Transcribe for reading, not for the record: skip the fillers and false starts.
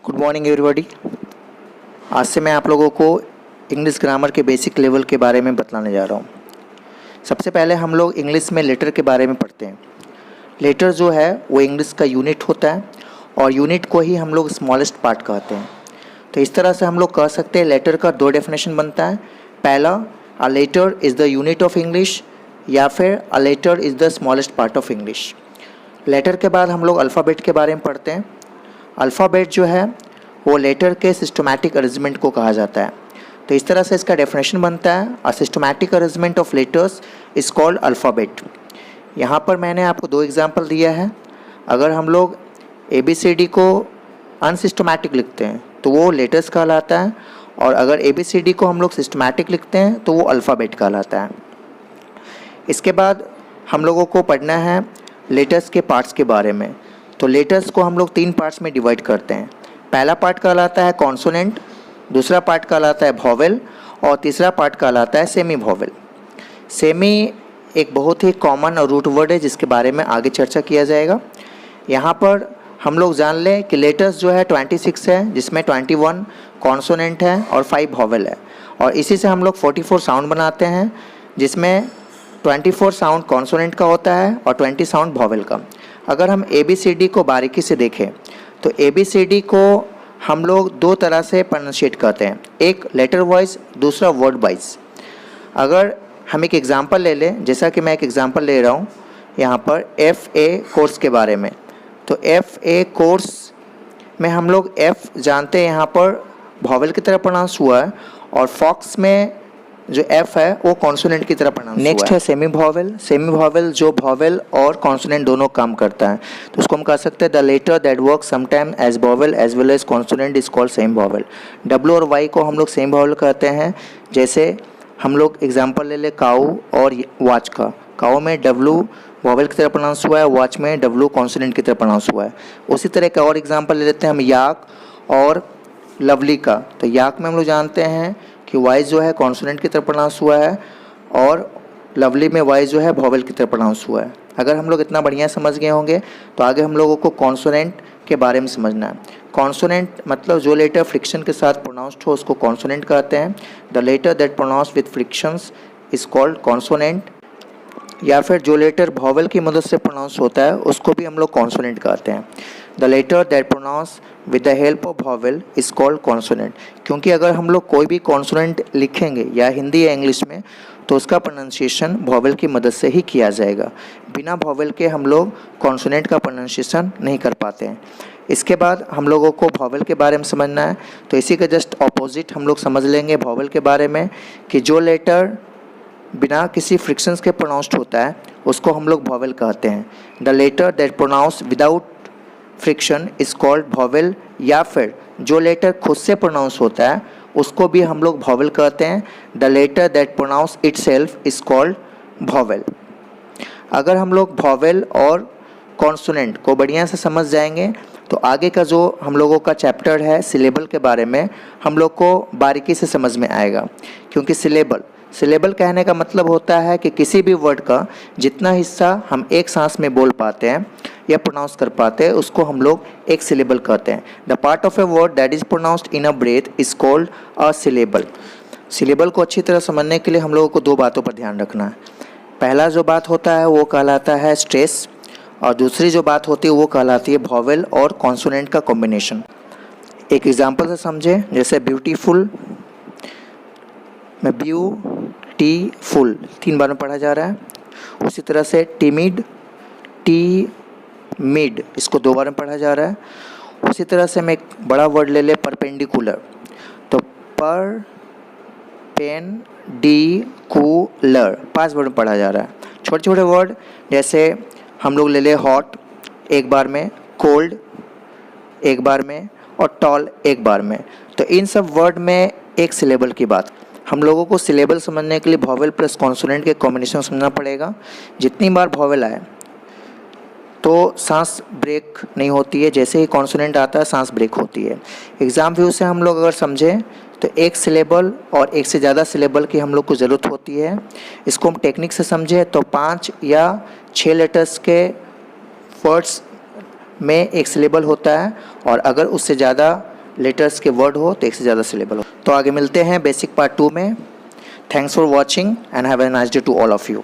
Good morning everybody. आज से मैं आप लोगों को इंग्लिश ग्रामर के बेसिक लेवल के बारे में बतलाने जा रहा हूँ। सबसे पहले हम लोग इंग्लिश में लेटर के बारे में पढ़ते हैं। लेटर जो है वो इंग्लिश का यूनिट होता है और यूनिट को ही हम लोग स्मॉलेस्ट पार्ट कहते हैं। तो इस तरह से हम लोग कह सकते हैं लेटर का दो डेफिनेशन बनता है। पहला, a letter is the unit of English, या फिर a letter is the smallest part of English. Letter के बाद हम लोग अल्फ़ाबेट के बारे में पढ़ते हैं। अल्फ़ाबेट जो है वो लेटर के सिस्टमैटिक अरेंजमेंट को कहा जाता है। तो इस तरह से इसका डेफिनेशन बनता है, a systematic arrangement of letters is called alphabet. यहाँ पर मैंने आपको दो एग्जांपल दिया है। अगर हम लोग ABCD को अनसिस्टमैटिक लिखते हैं तो वो लेटर्स कहलाता है, और अगर ABCD को हम लोग सिस्टमैटिक लिखते हैं तो वो अल्फ़ाबेट कहलाता है। इसके बाद हम लोगों को पढ़ना है लेटर्स के पार्ट्स के बारे में। तो लेटर्स को हम लोग 3 पार्ट्स में डिवाइड करते हैं। पहला पार्ट कहलाता है कॉन्सोनेंट, दूसरा पार्ट कहलाता है वॉवेल, और तीसरा पार्ट कहलाता है सेमी वॉवेल। सेमी एक बहुत ही कॉमन और रूट वर्ड है जिसके बारे में आगे चर्चा किया जाएगा। यहाँ पर हम लोग जान लें कि लेटर्स जो है 26 है, जिसमें 21 कॉन्सोनेंट है और 5 वॉवेल है, और इसी से हम लोग 44 साउंड बनाते हैं, जिसमें 24 साउंड कॉन्सोनेंट का होता है और 20 साउंड वॉवेल का। अगर हम ABCD को बारीकी से देखें तो ABCD को हम लोग दो तरह से प्रोनाउंशिएट करते हैं, एक लेटर वाइज, दूसरा वर्ड वाइज। अगर हम एक एग्जांपल ले लें, जैसा कि मैं एक एग्जांपल ले रहा हूँ यहाँ पर FA कोर्स के बारे में। तो FA कोर्स में हम लोग F जानते हैं यहाँ पर वॉवेल की तरह प्रोनाउंस हुआ है, और फॉक्स में जो F है वो कॉन्सोनेंट की तरह प्रोनाउंस हुआ है। नेक्स्ट है सेमी वॉवेल। सेमी वॉवेल जो वॉवेल और कॉन्सोनेंट दोनों काम करता है, तो उसको हम कह सकते हैं the letter that work sometime as vowel as well as consonant is called semi vowel. W और Y को हम लोग सेमी वॉवेल कहते हैं। जैसे हम लोग एग्जाम्पल ले ले काऊ और वॉच का। काऊ में W वॉवेल की तरह प्रोनाउंस हुआ है, वॉच में W कॉन्सोनेंट की तरह प्रोनाउंस हुआ है। उसी तरह का और एग्जाम्पल ले लेते हैं हम याक और लवली का। तो याक में हम लोग जानते हैं कि वाई जो है कॉन्सोनेंट की तरह प्रोनाउंस हुआ है, और लवली में वाई जो है वॉवेल की तरह प्रोनाउंस हुआ है। अगर हम लोग इतना बढ़िया समझ गए होंगे तो आगे हम लोगों को कॉन्सोनेंट के बारे में समझना है। कॉन्सोनेंट मतलब जो लेटर फ्रिक्शन के साथ प्रोनाउंस्ड हो उसको कॉन्सोनेंट कहते हैं। The letter that pronounce with frictions is called consonant. या फिर जो लेटर वॉवेल की मदद से प्रोनाउंस होता है उसको भी हम लोग कॉन्सोनेंट कहते हैं। The letter that pronounce with the help of vowel is called consonant. क्योंकि अगर हम लोग कोई भी कॉन्सोनेंट लिखेंगे या हिंदी या इंग्लिश में तो उसका प्रोनाउंसिएशन वॉवेल की मदद से ही किया जाएगा। बिना वॉवेल के हम लोग कॉन्सोनेंट का प्रोनाउंसिएशन नहीं कर पाते हैं। इसके बाद हम लोगों को वॉवेल के बारे में समझना है। तो इसी का जस्ट ऑपोजिट हम लोग समझ लेंगे वॉवेल के बारे में, कि जो लेटर बिना किसी फ्रिक्शंस के प्रोनाउंस्ड होता है उसको हम लोग वॉवेल कहते हैं। The letter that pronounce without friction is called vowel. या फिर जो लेटर खुद से प्रोनाउंस होता है उसको भी हम लोग वॉवेल कहते हैं। The letter that pronounce itself is called vowel. अगर हम लोग वॉवेल और कॉन्सोनेंट को बढ़िया से समझ जाएंगे तो आगे का जो हम लोगों का चैप्टर है सिलेबल के बारे में हम लोग को बारीकी से समझ में आएगा। क्योंकि सिलेबल कहने का मतलब होता है कि किसी भी वर्ड का जितना हिस्सा हम एक सांस में बोल पाते हैं या प्रोनाउंस कर पाते हैं उसको हम लोग एक सिलेबल कहते हैं। The part of a word that is pronounced in a breath is called a syllable. Syllable को अच्छी तरह समझने के लिए हम लोगों को दो बातों पर ध्यान रखना है। पहला जो बात होता है वो कहलाता है स्ट्रेस, और दूसरी जो बात होती है वो कहलाती है वॉवेल और कॉन्सोनेंट का कॉम्बिनेशन। एक एग्जाम्पल से समझे, जैसे ब्यूटीफुल में ब्यूटीफुल 3 बार में पढ़ा जा रहा है। उसी तरह से टिमिड, टी-मिड, इसको 2 बार में पढ़ा जा रहा है। उसी तरह से मैं एक बड़ा वर्ड ले ले परपेंडिकुलर, तो परपेंडिकुलर 5 बार में पढ़ा जा रहा है। छोटे छोटे वर्ड जैसे हम लोग ले ले हॉट 1 बार में, कोल्ड 1 बार में, और टॉल 1 बार में। तो इन सब वर्ड में एक सिलेबल की बात। हम लोगों को सिलेबल समझने के लिए वॉवेल प्लस कॉन्सोनेंट के कॉम्बिनेशन समझना पड़ेगा। जितनी बार वॉवेल आए तो सांस ब्रेक नहीं होती है, जैसे ही कॉन्सोनेंट आता है सांस ब्रेक होती है। एग्ज़ाम व्यू से हम लोग अगर समझें तो एक सिलेबल और एक से ज़्यादा सिलेबल की हम लोग को ज़रूरत होती है। इसको हम टेक्निक से समझें तो 5 या 6 लेटर्स के वर्ड्स में एक सिलेबल होता है, और अगर उससे ज़्यादा लेटर्स के वर्ड हो तो एक से ज़्यादा सिलेबल हो। तो आगे मिलते हैं बेसिक पार्ट 2 में। Thanks for watching and have a nice day to all of you.